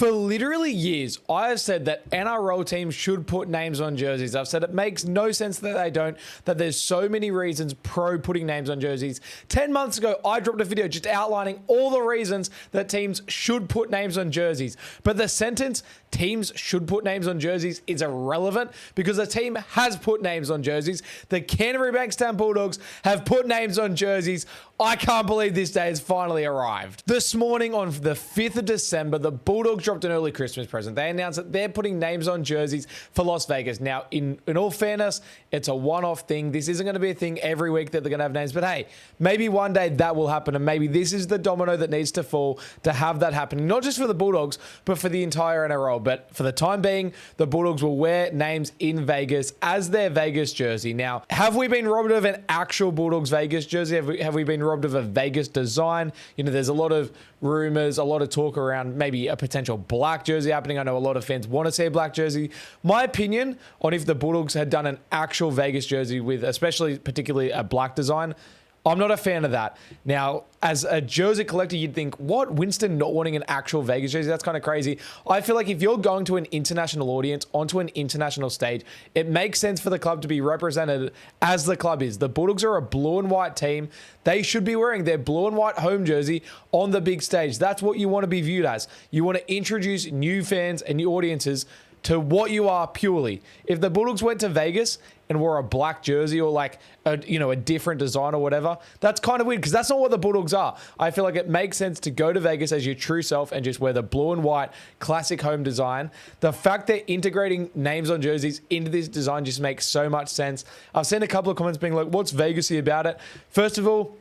For literally years, I have said that NRL teams should put names on jerseys. I've said it makes no sense that they don't, that there's so many reasons pro putting names on jerseys. 10 months ago, I dropped a video just outlining all the reasons that teams should put names on jerseys. But the sentence, teams should put names on jerseys, is irrelevant because the team has put names on jerseys. The Canterbury Bankstown Bulldogs have put names on jerseys. I can't believe this day has finally arrived. This morning on the 5th of December, the Bulldogs dropped an early Christmas present. They announced that they're putting names on jerseys for Las Vegas. Now, in all fairness, it's a one-off thing. This isn't going to be a thing every week that they're going to have names. But hey, maybe one day that will happen. And maybe this is the domino that needs to fall to have that happening. Not just for the Bulldogs, but for the entire NRL. But for the time being, the Bulldogs will wear names in Vegas as their Vegas jersey. Now, have we been robbed of an actual Bulldogs Vegas jersey? Have we been robbed of a Vegas design? You know, there's a lot of rumors, a lot of talk around maybe a potential black jersey happening. I know a lot of fans want to see a black jersey. My opinion on if the Bulldogs had done an actual Vegas jersey with particularly a black design, I'm not a fan of that. Now, as a jersey collector, you'd think, what? Winston not wanting an actual Vegas jersey? That's kind of crazy. I feel like if you're going to an international audience, onto an international stage, it makes sense for the club to be represented as the club is. The Bulldogs are a blue and white team. They should be wearing their blue and white home jersey on the big stage. That's what you want to be viewed as. You want to introduce new fans and new audiences to what you are purely. If the Bulldogs went to Vegas and wore a black jersey or like a different design or whatever, that's kind of weird because that's not what the Bulldogs are. I feel like it makes sense to go to Vegas as your true self and just wear the blue and white classic home design. The fact they're integrating names on jerseys into this design just makes so much sense. I've seen a couple of comments being like, what's Vegas-y about it? First of all,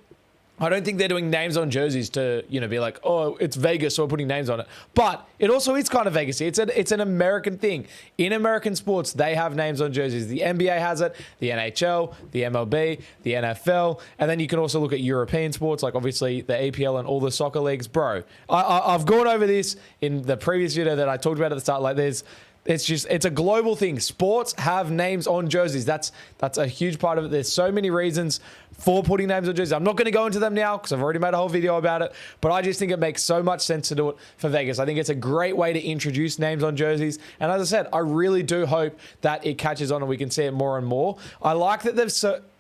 I don't think they're doing names on jerseys to, be like, oh, it's Vegas, so we're putting names on it. But it also is kind of Vegas-y. It's an American thing. In American sports, they have names on jerseys. The NBA has it, the NHL, the MLB, the NFL, and then you can also look at European sports, like obviously the APL and all the soccer leagues. Bro, I've gone over this in the previous video that I talked about at the start. Like it's a global thing. Sports have names on jerseys. That's a huge part of it. There's so many reasons for putting names on jerseys. I'm not going to go into them now because I've already made a whole video about it, but I just think it makes so much sense to do it for Vegas. I think it's a great way to introduce names on jerseys. And as I said, I really do hope that it catches on and we can see it more and more. I like that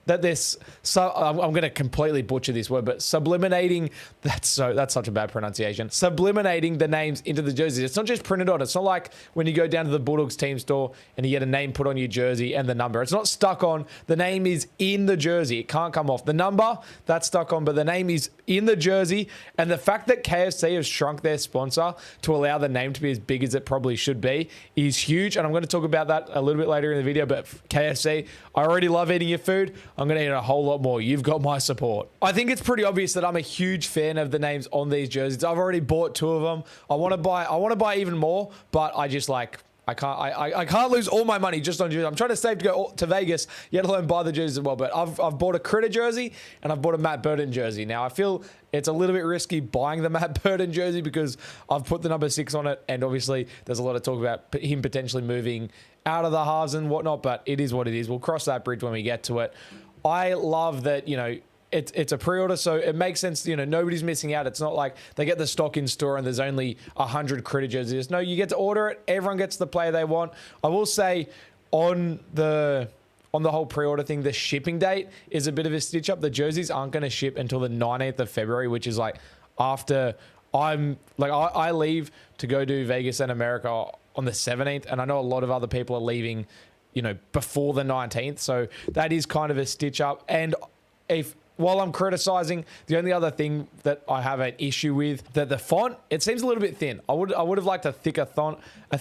I'm going to completely butcher this word, but subliminating, that's such a bad pronunciation. Subliminating the names into the jerseys. It's not just printed on. It's not like when you go down to the Bulldogs team store and you get a name put on your jersey and the number. It's not stuck on. The name is in the jersey. It can't come off. The number, that's stuck on, but the name is in the jersey. And the fact that KFC has shrunk their sponsor to allow the name to be as big as it probably should be is huge. And I'm going to talk about that a little bit later in the video, but KFC, I already love eating your food. I'm going to eat a whole lot more. You've got my support. I think it's pretty obvious that I'm a huge fan of the names on these jerseys. I've already bought 2 of them. I want to buy even more, but I just I can't lose all my money just on jerseys. I'm trying to save to go to Vegas, yet alone buy the jerseys as well. But I've bought a Critter jersey and I've bought a Matt Burton jersey. Now I feel it's a little bit risky buying the Matt Burton jersey because I've put the number 6 on it, and obviously there's a lot of talk about him potentially moving out of the halves and whatnot. But it is what it is. We'll cross that bridge when we get to it. I love that it's a pre-order, so it makes sense. Nobody's missing out. It's not like they get the stock in store and there's only 100 Critter jerseys. No, you get to order it. Everyone gets the player they want. I will say on the whole pre-order thing, the shipping date is a bit of a stitch up. The jerseys aren't going to ship until the 19th of February, which is after I leave to go to Vegas and America on the 17th, and I know a lot of other people are leaving before the 19th. So that is kind of a stitch up. And while I'm criticizing, the only other thing that I have an issue with, that the font, it seems a little bit thin. I would have liked a thicker font. I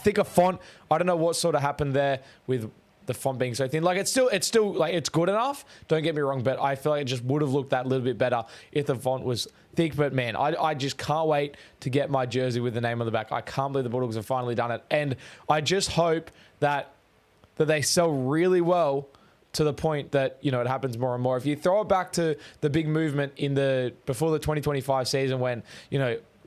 don't know what sort of happened there with the font being so thin. It's still it's good enough. Don't get me wrong, but I feel like it just would have looked that little bit better if the font was thick. But man, I just can't wait to get my jersey with the name on the back. I can't believe the Bulldogs have finally done it. And I just hope that they sell really well to the point that, it happens more and more. If you throw it back to the big movement before the 2025 season when,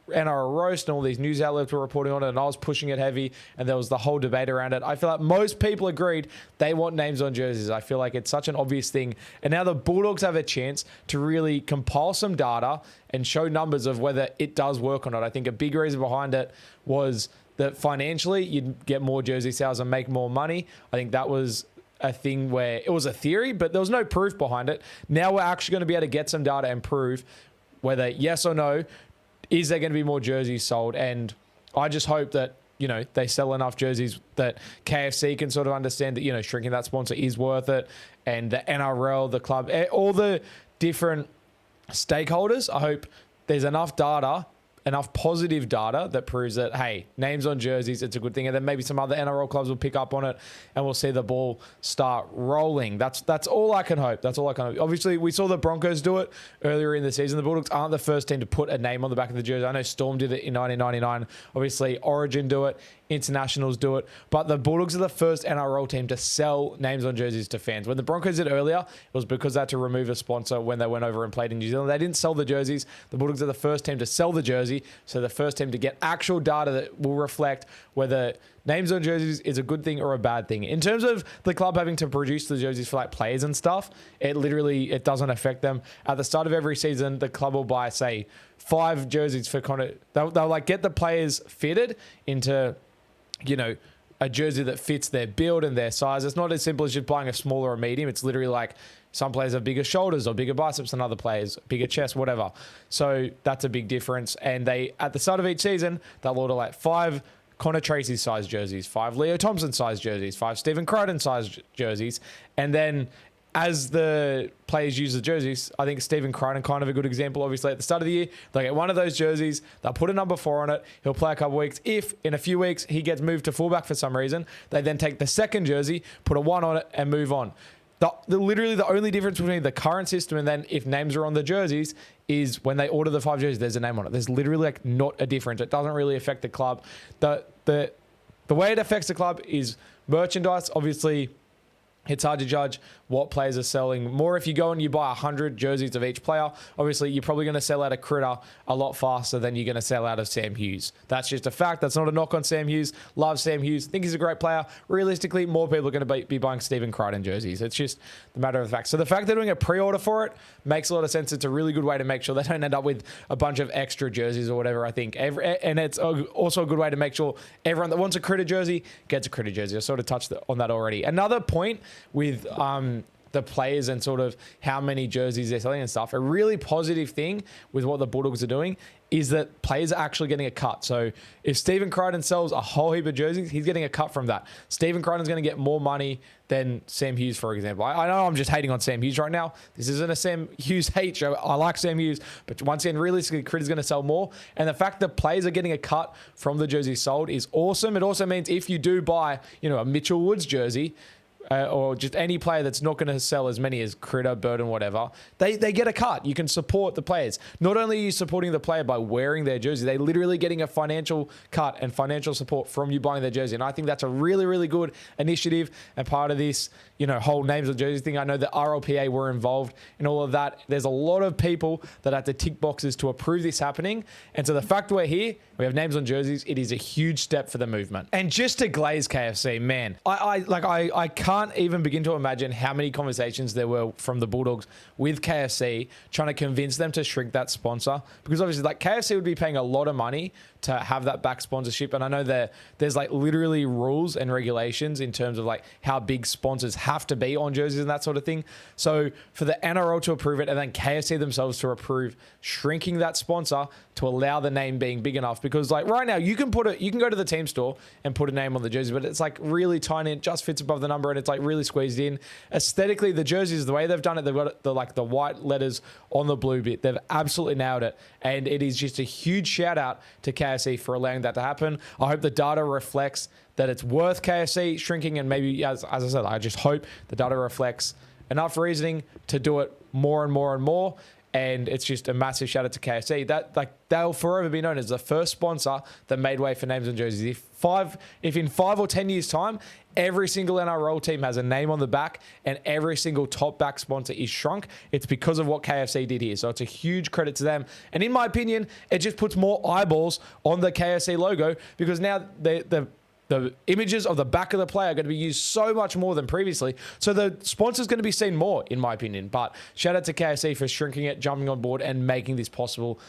NRL roast and all these news outlets were reporting on it and I was pushing it heavy and there was the whole debate around it, I feel like most people agreed they want names on jerseys. I feel like it's such an obvious thing. And now the Bulldogs have a chance to really compile some data and show numbers of whether it does work or not. I think a big reason behind it was that financially you'd get more jersey sales and make more money. I think that was a thing where it was a theory, but there was no proof behind it. Now we're actually going to be able to get some data and prove whether yes or no, is there going to be more jerseys sold? And I just hope that, they sell enough jerseys that KFC can sort of understand that, shrinking that sponsor is worth it. And the NRL, the club, all the different stakeholders, I hope there's enough data, enough positive data that proves that, hey, names on jerseys, it's a good thing. And then maybe some other NRL clubs will pick up on it and we'll see the ball start rolling. That's all I can hope. That's all I can hope. Obviously, we saw the Broncos do it earlier in the season. The Bulldogs aren't the first team to put a name on the back of the jersey. I know Storm did it in 1999. Obviously, Origin do it. Internationals do it. But the Bulldogs are the first NRL team to sell names on jerseys to fans. When the Broncos did earlier, it was because they had to remove a sponsor when they went over and played in New Zealand. They didn't sell the jerseys. The Bulldogs are the first team to sell the jersey. So the first team to get actual data that will reflect whether names on jerseys is a good thing or a bad thing. In terms of the club having to produce the jerseys for like players and stuff, it doesn't affect them. At the start of every season, the club will buy, say, 5 jerseys for they'll like get the players fitted into, a jersey that fits their build and their size. It's not as simple as just buying a small or a medium. It's literally like some players have bigger shoulders or bigger biceps than other players, bigger chest, whatever. So that's a big difference. And they, at the start of each season, they'll order like 5 Connor Tracy size jerseys, 5 Leo Thompson size jerseys, 5 Stephen Crichton size jerseys. And then as the players use the jerseys, I think Stephen Crichton, kind of a good example. Obviously, at the start of the year, they'll get one of those jerseys. They'll put a number 4 on it. He'll play a couple of weeks. If in a few weeks he gets moved to fullback for some reason, they then take the second jersey, put a 1 on it, and move on. Literally the only difference between the current system and then if names are on the jerseys is when they order the 5 jerseys, there's a name on it. There's literally like not a difference. It doesn't really affect the club. The way it affects the club is merchandise. Obviously, it's hard to judge what players are selling more. If you go and you buy 100 jerseys of each player, obviously you're probably going to sell out of Critter a lot faster than you're going to sell out of Sam Hughes. That's just a fact. That's not a knock on Sam Hughes. Love Sam Hughes. Think he's a great player. Realistically, more people are going to be buying Stephen Crichton jerseys. It's just the matter of fact. So the fact they're doing a pre-order for it makes a lot of sense. It's a really good way to make sure they don't end up with a bunch of extra jerseys or whatever, I think. And it's also a good way to make sure everyone that wants a Critter jersey gets a Critter jersey. I sort of touched on that already. Another point with the players and sort of how many jerseys they're selling and stuff, a really positive thing with what the Bulldogs are doing is that players are actually getting a cut. So if Stephen Crichton sells a whole heap of jerseys, he's getting a cut from that. Stephen Crichton's going to get more money than Sam Hughes, for example. I know I'm just hating on Sam Hughes right now. This isn't a Sam Hughes hate show. I like Sam Hughes, but once again, realistically, Critter's going to sell more. And the fact that players are getting a cut from the jerseys sold is awesome. It also means if you do buy, a Mitchell Woods jersey, or just any player that's not going to sell as many as Critter, Burton, whatever, they get a cut. You can support the players. Not only are you supporting the player by wearing their jersey, they're literally getting a financial cut and financial support from you buying their jersey. And I think that's a really, really good initiative and part of this, whole names of jerseys thing. I know the RLPA were involved in all of that. There's a lot of people that have to tick boxes to approve this happening. And so the fact we're here, we have names on jerseys, it is a huge step for the movement. And just to glaze KFC, man, I can't even begin to imagine how many conversations there were from the Bulldogs with KFC trying to convince them to shrink that sponsor, because obviously KFC would be paying a lot of money to have that back sponsorship. And I know there's literally rules and regulations in terms of how big sponsors have to be on jerseys and that sort of thing. So for the NRL to approve it and then KFC themselves to approve shrinking that sponsor to allow the name being big enough, because right now you can go to the team store and put a name on the jersey, but it's really tiny. It just fits above the number and it's really squeezed in. Aesthetically, the jerseys, the way they've done it, they've got the white letters on the blue bit. They've absolutely nailed it. And it is just a huge shout out to KFC for allowing that to happen. I hope the data reflects that it's worth KFC shrinking, and maybe, as I said, I just hope the data reflects enough reasoning to do it more and more and more. And it's just a massive shout out to KFC. That they'll forever be known as the first sponsor that made way for names on jerseys. If in 5 or 10 years' time, every single NRL team has a name on the back and every single top back sponsor is shrunk, it's because of what KFC did here. So it's a huge credit to them. And in my opinion, it just puts more eyeballs on the KFC logo, because now the images of the back of the player are going to be used so much more than previously. So the sponsor's going to be seen more, in my opinion. But shout out to KFC for shrinking it, jumping on board, and making this possible.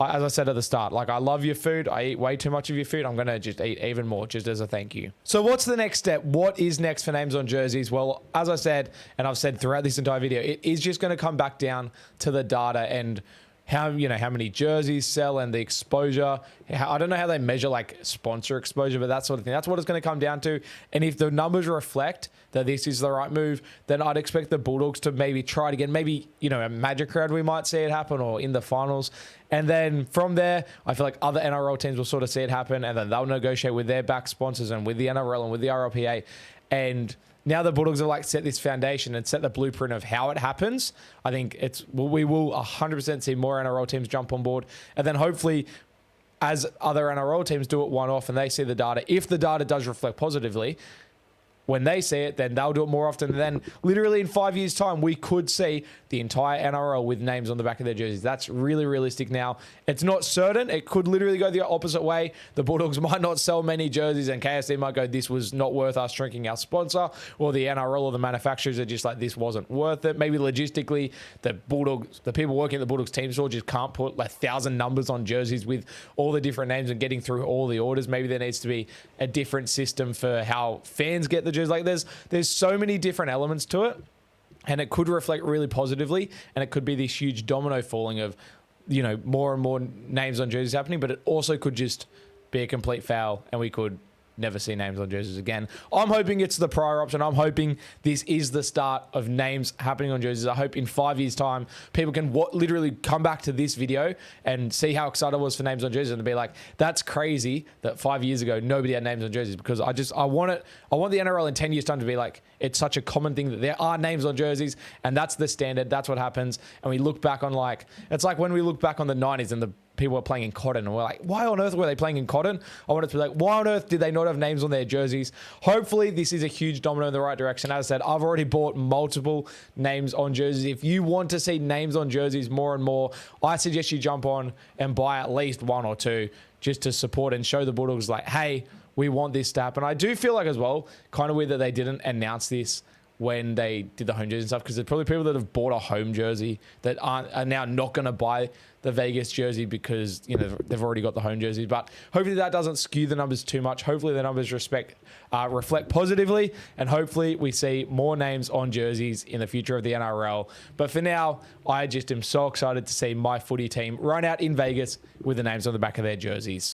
as I said at the start, like, I love your food. I eat way too much of your food. I'm going to just eat even more just as a thank you. So what's the next step? What is next for names on jerseys? Well, as I said, and I've said throughout this entire video, it is just going to come back down to the data and how many jerseys sell and the exposure. I don't know how they measure like sponsor exposure, but that sort of thing. That's what it's going to come down to. And if the numbers reflect that this is the right move, then I'd expect the Bulldogs to maybe try it again. Maybe, a Magic Crowd, we might see it happen, or in the finals. And then from there, I feel like other NRL teams will sort of see it happen, and then they'll negotiate with their back sponsors and with the NRL and with the RLPA. And now the Bulldogs have like set this foundation and set the blueprint of how it happens. I think we will 100% see more NRL teams jump on board. And then hopefully, as other NRL teams do it one-off and they see the data, if the data does reflect positively, when they see it, then they'll do it more often. And then literally in 5 years' time, we could see the entire NRL with names on the back of their jerseys. That's really realistic now. It's not certain. It could literally go the opposite way. The Bulldogs might not sell many jerseys and KSC might go, this was not worth us shrinking our sponsor. Or the NRL or the manufacturers are just like, this wasn't worth it. Maybe logistically, the people working at the Bulldogs team store just can't put like 1,000 numbers on jerseys with all the different names and getting through all the orders. Maybe there needs to be a different system for how fans get the jerseys. Like there's so many different elements to it, and it could reflect really positively, and it could be this huge domino falling of, more and more names on jerseys happening, but it also could just be a complete foul and we could never see names on jerseys again. I'm hoping it's the prior option. I'm hoping this is the start of names happening on jerseys. I hope in 5 years' time, people can literally come back to this video and see how excited I was for names on jerseys and be like, that's crazy that 5 years ago, nobody had names on jerseys, because I want the NRL in 10 years' time to be like, it's such a common thing that there are names on jerseys, and that's the standard. That's what happens. And we look back on it's like when we look back on the 90s and the people were playing in cotton, and we're like, why on earth were they playing in cotton? I want it to be like, why on earth did they not have names on their jerseys? Hopefully this is a huge domino in the right direction. As I said, I've already bought multiple names on jerseys. If you want to see names on jerseys more and more, I suggest you jump on and buy at least one or two just to support and show the Bulldogs like, hey, we want this to happen. I do feel like as well, kind of weird that they didn't announce this when they did the home jersey and stuff, because there's probably people that have bought a home jersey that are now not going to buy the Vegas jersey because they've already got the home jerseys. But hopefully that doesn't skew the numbers too much. Hopefully the numbers reflect positively, and hopefully we see more names on jerseys in the future of the NRL. But for now, I just am so excited to see my footy team run out in Vegas with the names on the back of their jerseys.